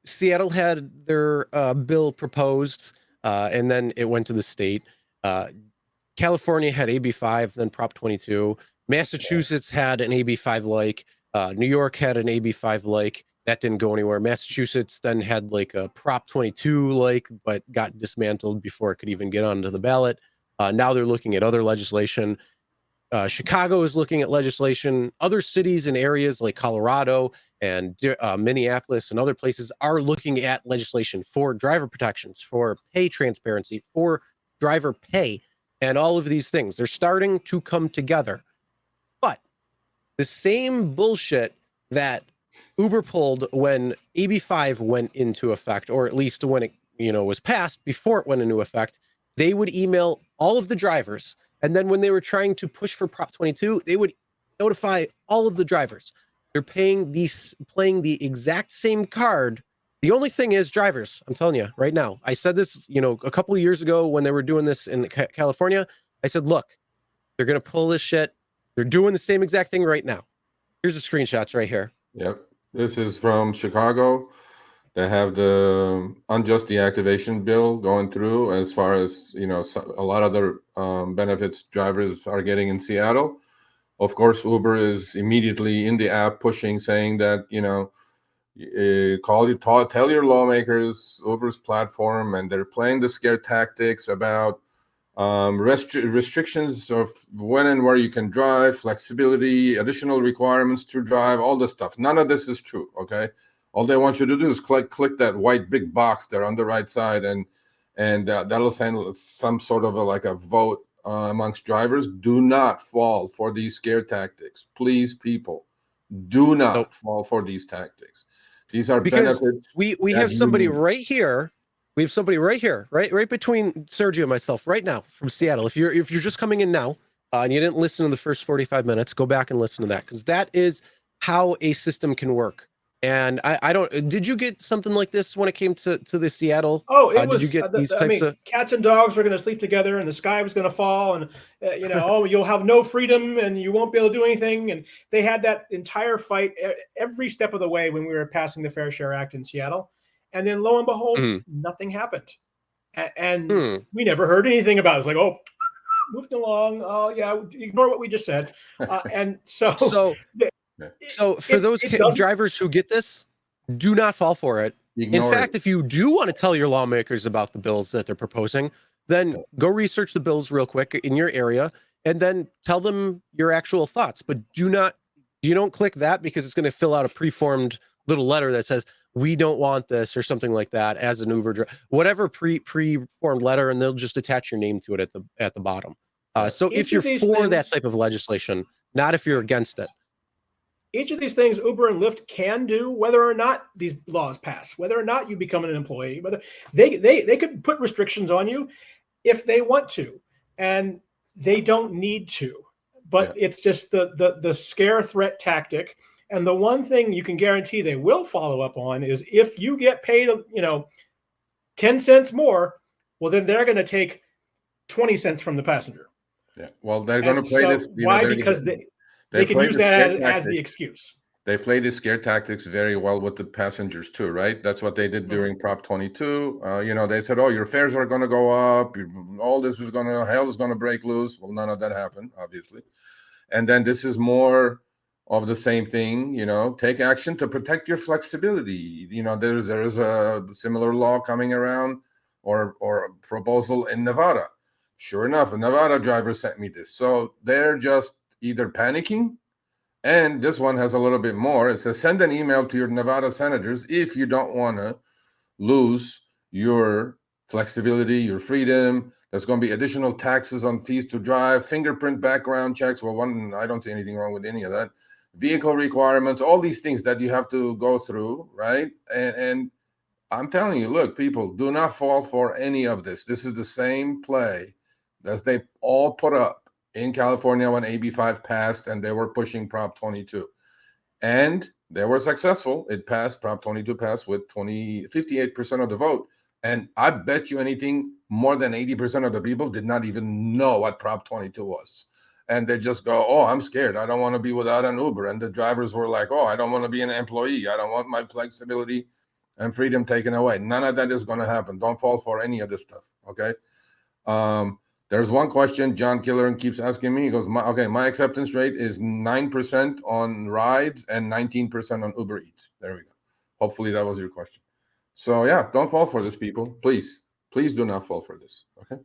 Seattle had their bill proposed, and then it went to the state. California had AB5, then Prop 22. Massachusetts had an AB5 like. New York had an AB5 like. That didn't go anywhere. Massachusetts then had like a Prop 22 like, but got dismantled before it could even get onto the ballot. Now they're looking at other legislation. Chicago is looking at legislation. Other cities and areas like Colorado and Minneapolis and other places are looking at legislation for driver protections, for pay transparency, for driver pay, and all of these things. They're starting to come together. But the same bullshit that Uber pulled when AB5 went into effect, or at least when it was passed, before it went into effect, they would email all of the drivers. And then when they were trying to push for Prop 22, they would notify all of the drivers. They're playing the exact same card. The only thing is drivers, I'm telling you right now. I said this, a couple of years ago when they were doing this in California. I said, look, they're going to pull this shit. They're doing the same exact thing right now. Here's the screenshots right here. Yep. This is from Chicago. They have the unjust deactivation bill going through as far as, a lot of the benefits drivers are getting in Seattle. Of course, Uber is immediately in the app pushing, saying that, tell your lawmakers Uber's platform, and they're playing the scare tactics about restrictions of when and where you can drive, flexibility, additional requirements to drive, all this stuff. None of this is true, okay? All they want you to do is click that white big box there on the right side, and that'll send some sort of a vote amongst drivers. Do not fall for these scare tactics. Please, people, do not fall for these tactics. These are because benefits. We have somebody right here. We have somebody right here, right between Sergio and myself right now from Seattle. If you're just coming in now and you didn't listen to the first 45 minutes, go back and listen to that, because that is how a system can work. And I don't. Did you get something like this when it came to the Seattle? Oh, it was. Did you get these types of cats and dogs are going to sleep together, and the sky was going to fall, and you'll have no freedom, and you won't be able to do anything. And they had that entire fight every step of the way when we were passing the Fair Share Act in Seattle, and then lo and behold, nothing happened, and we never heard anything about it. It's like, moving along. Oh yeah, ignore what we just said, and so. So for those drivers who get this, do not fall for it. In fact, if you do want to tell your lawmakers about the bills that they're proposing, then go research the bills real quick in your area and then tell them your actual thoughts. But you don't click that, because it's going to fill out a preformed little letter that says, we don't want this, or something like that, as an Uber driver, whatever preformed letter, and they'll just attach your name to it at the bottom. So if you're for that type of legislation, not if you're against it. Each of these things Uber and Lyft can do, whether or not these laws pass, whether or not you become an employee, whether they could put restrictions on you if they want to, and they don't need to. But it's just the scare threat tactic. And the one thing you can guarantee they will follow up on is, if you get paid, 10 cents more, well, then they're going to take 20 cents from the passenger. Yeah. Well, they're going to play this. Why? Because they can use that as the excuse. They play the scare tactics very well with the passengers too, right? That's what they did during Prop 22. They said, your fares are going to go up. Hell is going to break loose. Well, none of that happened, obviously. And then this is more of the same thing, take action to protect your flexibility. There is a similar law coming around, or a proposal in Nevada. Sure enough, a Nevada driver sent me this. So they're just either panicking, and this one has a little bit more. It says, send an email to your Nevada senators if you don't want to lose your flexibility, your freedom. There's going to be additional taxes on fees to drive, fingerprint background checks. Well, I don't see anything wrong with any of that. Vehicle requirements, all these things that you have to go through, right? And I'm telling you, look, people, do not fall for any of this. This is the same play as they all put up in California when AB5 passed, and they were pushing Prop 22. And they were successful. It passed. Prop 22 passed with 58% of the vote. And I bet you anything, more than 80% of the people did not even know what Prop 22 was. And they just go, I'm scared. I don't want to be without an Uber. And the drivers were like, I don't want to be an employee. I don't want my flexibility and freedom taken away. None of that is going to happen. Don't fall for any of this stuff. Okay. There's one question John Killeran keeps asking me. He goes, my acceptance rate is 9% on rides and 19% on Uber Eats. There we go. Hopefully that was your question. So yeah, don't fall for this, people. Please do not fall for this. Okay.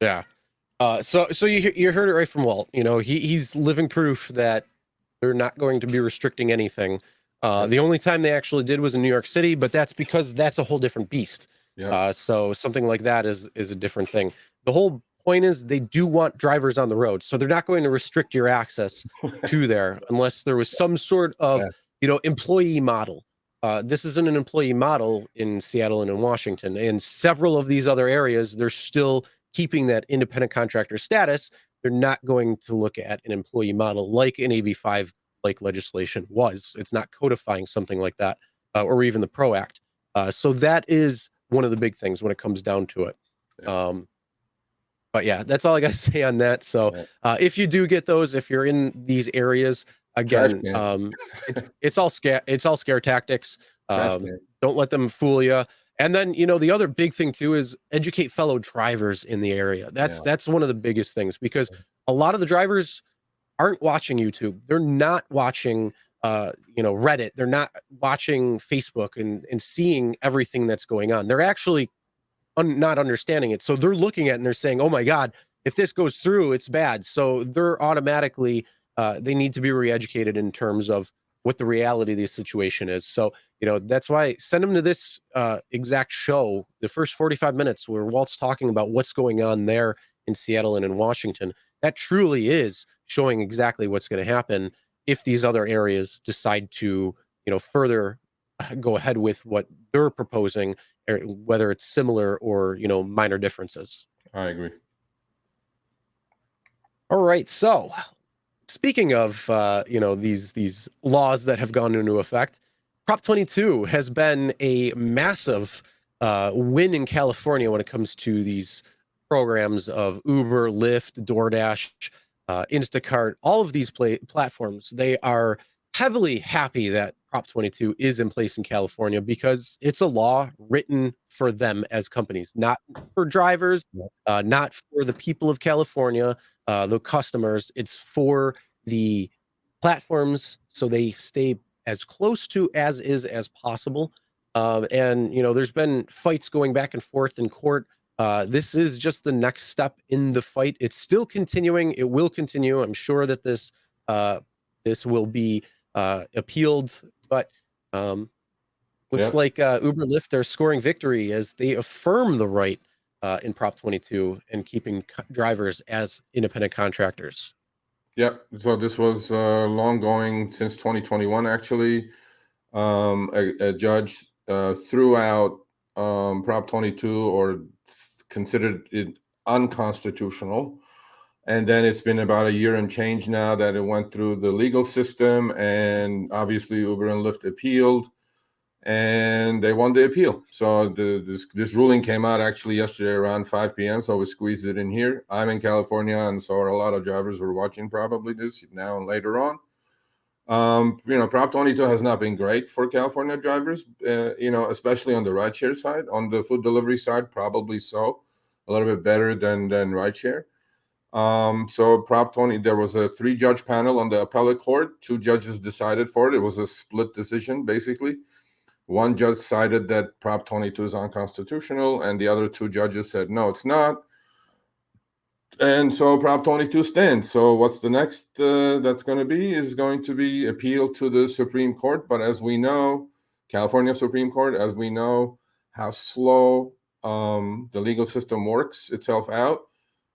Yeah. So you heard it right from Walt. You know, he's living proof that they're not going to be restricting anything. The only time they actually did was in New York City, but that's because that's a whole different beast. Yeah. So something like that is a different thing. The whole point is they do want drivers on the road, so they're not going to restrict your access to there unless there was some sort of employee model. This isn't an employee model in Seattle and in Washington, and several of these other areas. They're still keeping that independent contractor status. They're not going to look at an employee model like an AB5 like legislation was. It's not codifying something like that, or even the PRO Act. So that is one of the big things when it comes down to it. But yeah, that's all I got to say on that. So if you do get those, if you're in these areas, again, it's all scare tactics. Don't let them fool you. And then, the other big thing too is educate fellow drivers in the area. That's one of the biggest things, because a lot of the drivers aren't watching YouTube. They're not watching, Reddit. They're not watching Facebook and seeing everything that's going on. They're actually not understanding it. So they're looking at it and they're saying, oh my God, if this goes through, it's bad. So they're automatically, they need to be re-educated in terms of what the reality of the situation is. So, that's why send them to this exact show, the first 45 minutes where Walt's talking about what's going on there in Seattle and in Washington. That truly is showing exactly what's going to happen if these other areas decide to, further go ahead with what they're proposing, or whether it's similar or, minor differences. I agree. All right. So speaking of, these laws that have gone into effect, Prop 22 has been a massive win in California when it comes to these programs of Uber, Lyft, Doordash, Instacart, all of these platforms. They are heavily happy that Prop 22 is in place in California, because it's a law written for them as companies, not for drivers, not for the people of California, the customers. It's for the platforms, so they stay as close to as is as possible. And there's been fights going back and forth in court. This is just the next step in the fight. It's still continuing. It will continue. I'm sure that this will be appealed, but looks like Uber Lyft are scoring victory as they affirm the right in Prop 22 and keeping drivers as independent contractors. Yeah, so this was long going since 2021, actually. A judge threw out Prop 22, or considered it unconstitutional. And then it's been about a year and change now that it went through the legal system, and obviously Uber and Lyft appealed, and they won the appeal. So this ruling came out actually yesterday around 5 p.m. So we squeezed it in here. I'm in California, and so are a lot of drivers who are watching probably this now and later on. Prop 22 has not been great for California drivers, especially on the rideshare side. On the food delivery side, probably so, a little bit better than rideshare. So Prop 20, there was a 3-judge panel on the appellate court. 2 judges decided for it. It was a split decision, basically. One judge cited that Prop 22 is unconstitutional, and the other 2 judges said, no, it's not. And so Prop 22 stands. So what's the next that's going to be is going to be appealed to the Supreme Court. But as we know, California Supreme Court, as we know how slow the legal system works itself out.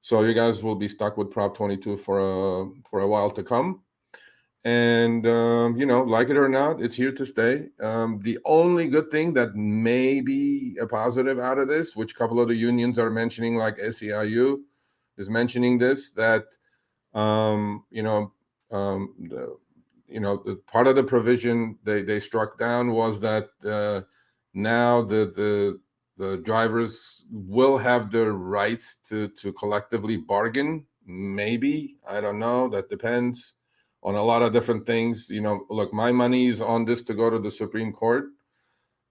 So you guys will be stuck with Prop 22 for a while to come. And, like it or not, it's here to stay. The only good thing that may be a positive out of this, which a couple of the unions are mentioning, like SEIU is mentioning this, that, the part of the provision they struck down was that now the drivers will have the rights to collectively bargain. Maybe, I don't know, that depends on a lot of different things. You know, look, my money is on this to go to the Supreme Court.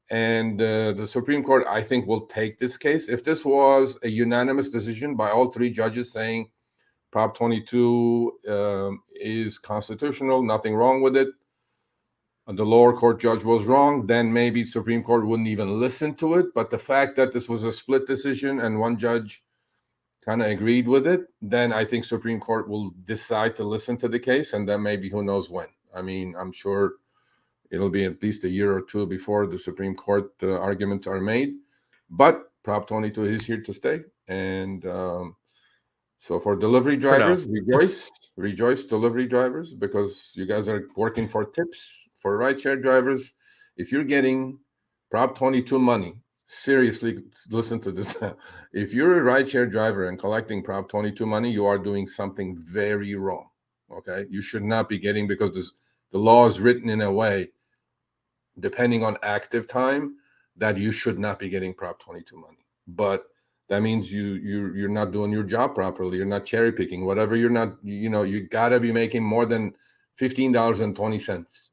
And the Supreme Court, I think, will take this case. If this was a unanimous decision by all three judges saying Prop 22 is constitutional, nothing wrong with it, and the lower court judge was wrong, then maybe Supreme Court wouldn't even listen to it. But the fact that this was a split decision and one judge kind of agreed with it, then I think Supreme Court will decide to listen to the case, and then maybe who knows when. I mean, I'm sure it'll be at least a year or two before the Supreme Court arguments are made. But Prop 22 is here to stay. And so for delivery drivers, rejoice delivery drivers, because you guys are working for tips. For rideshare drivers, if you're getting Prop 22 money, seriously, listen to this. If you're a rideshare driver and collecting Prop 22 money, you are doing something very wrong. Okay, you should not be getting, because the law is written in a way, depending on active time, that you should not be getting Prop 22 money. But that means you're not doing your job properly. You're not cherry picking. Whatever you're not, you gotta be making more than $15.20.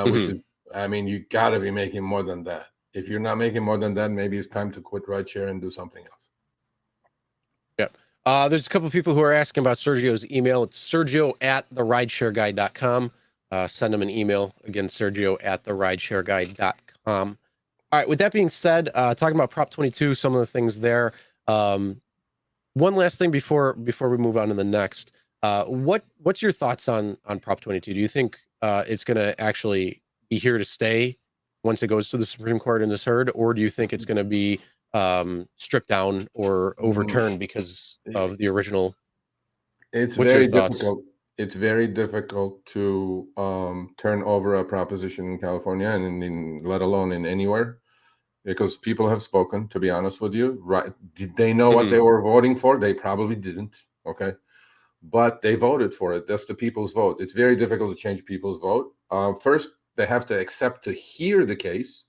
Which is, I mean, you gotta be making more than that. If you're not making more than that, maybe it's time to quit rideshare and do something else. Yeah. There's a couple of people who are asking about Sergio's email. It's sergio@therideshareguy.com. Send them an email. Again, sergio@therideshareguy.com. All right. With that being said, talking about Prop 22, some of the things there. One last thing before we move on to the next. What's your thoughts on Prop 22? Do you think it's going to actually be here to stay once it goes to the Supreme Court and is heard, or do you think it's going to be stripped down or overturned because of the original? It's very difficult. It's very difficult to turn over a proposition in California and let alone in anywhere, because people have spoken, to be honest with you. Right? Did they know what they were voting for? They probably didn't. Okay. But they voted for it. That's the people's vote. It's very difficult to change people's vote. First, they have to accept to hear the case.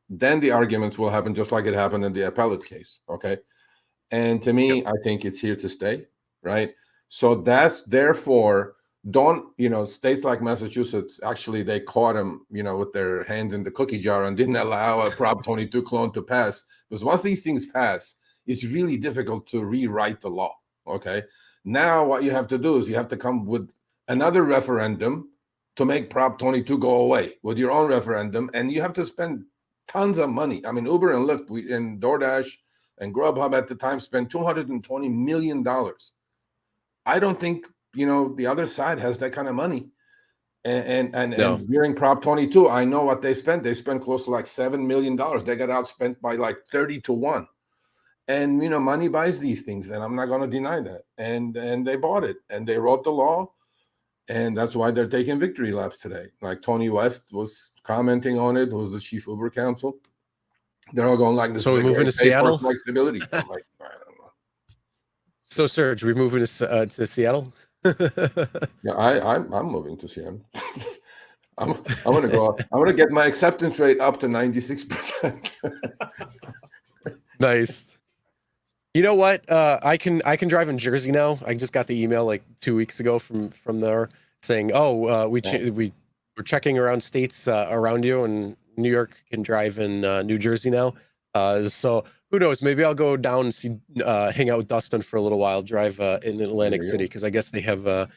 Then the arguments will happen just like it happened in the appellate case. Okay. And to me, I think it's here to stay. Right. So that's therefore, states like Massachusetts, actually, they caught them, with their hands in the cookie jar and didn't allow a Prop 22 clone to pass. Because once these things pass, it's really difficult to rewrite the law. Okay. Now what you have to do is you have to come with another referendum to make Prop 22 go away with your own referendum. And you have to spend tons of money. I mean, Uber and Lyft and Doordash and Grubhub at the time spent $220 million. I don't think, the other side has that kind of money. And during Prop 22, I know what they spent. They spent close to like $7 million. They got outspent by like 30-1. And, money buys these things, and I'm not going to deny that. And they bought it, and they wrote the law, and that's why they're taking victory laps today. Like Tony West was commenting on it, who was the chief Uber counsel. They're all going like this. So we're moving to Seattle? Flexibility. I'm like, I don't know. So, Serge, we're moving to Seattle? Yeah, I'm moving to Seattle. I'm going to go. I'm going to get my acceptance rate up to 96%. Nice. You know what? I can drive in Jersey now. I just got the email like 2 weeks ago from there saying, we're checking around states around you, and New York can drive in New Jersey now. So who knows? Maybe I'll go down and hang out with Dustin for a little while, drive in Atlantic City, because I guess they have a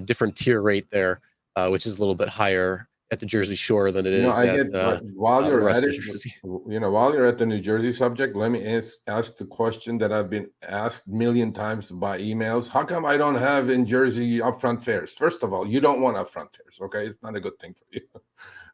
different tier rate there, which is a little bit higher at the Jersey Shore than it is while you're at it, while you're at the New Jersey subject, let me ask the question that I've been asked a million times by emails. How come I don't have in Jersey upfront fares? First of all, you don't want upfront fares. Okay. It's not a good thing for you.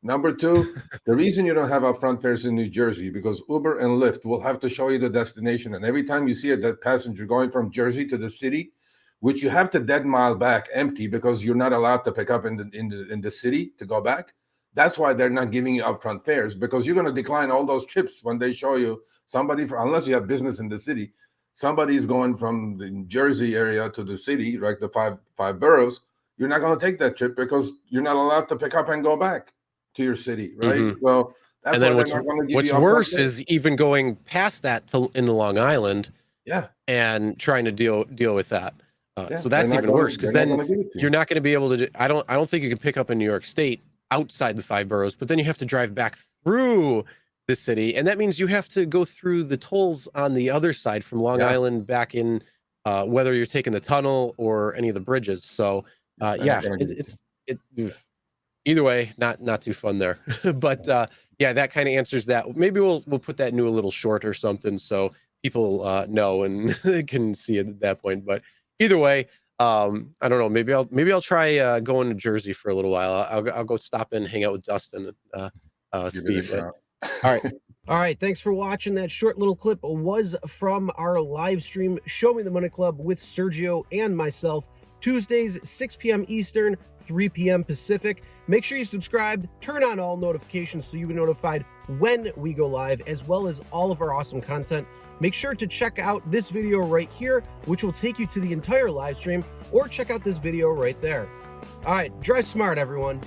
Number two, the reason you don't have upfront fares in New Jersey, because Uber and Lyft will have to show you the destination. And every time you see that passenger going from Jersey to the city, which you have to dead mile back empty because you're not allowed to pick up in the city to go back. That's why they're not giving you upfront fares, because you're going to decline all those trips when they show you somebody, unless you have business in the city, somebody's going from the Jersey area to the city, like the five boroughs. You're not going to take that trip because you're not allowed to pick up and go back to your city, right? Mm-hmm. Well, that's and then what's worse is even going past that into Long Island, and trying to deal with that. So that's they're not even gonna- worse, because they're not then gonna give it to you. you're not going to be able to. I don't think you can pick up in New York State outside the 5 boroughs, but then you have to drive back through the city, and that means you have to go through the tolls on the other side from Long Yeah. Island back in, whether you're taking the tunnel or any of the bridges. So They're not yeah, gonna give it to either way, not too fun there. But yeah, that kind of answers that. Maybe we'll put that into a little short or something, so people know and can see it at that point. But either way, I don't know. Maybe I'll try going to Jersey for a little while. I'll go stop in, hang out with Dustin, and Give see. it a But shot. all right. All right, thanks for watching. That short little clip was from our live stream, Show Me the Money Club, with Sergio and myself, Tuesdays, 6 p.m. Eastern, 3 p.m. Pacific. Make sure you subscribe, turn on all notifications so you'll be notified when we go live, as well as all of our awesome content. Make sure to check out this video right here, which will take you to the entire live stream, or check out this video right there. All right, drive smart, everyone.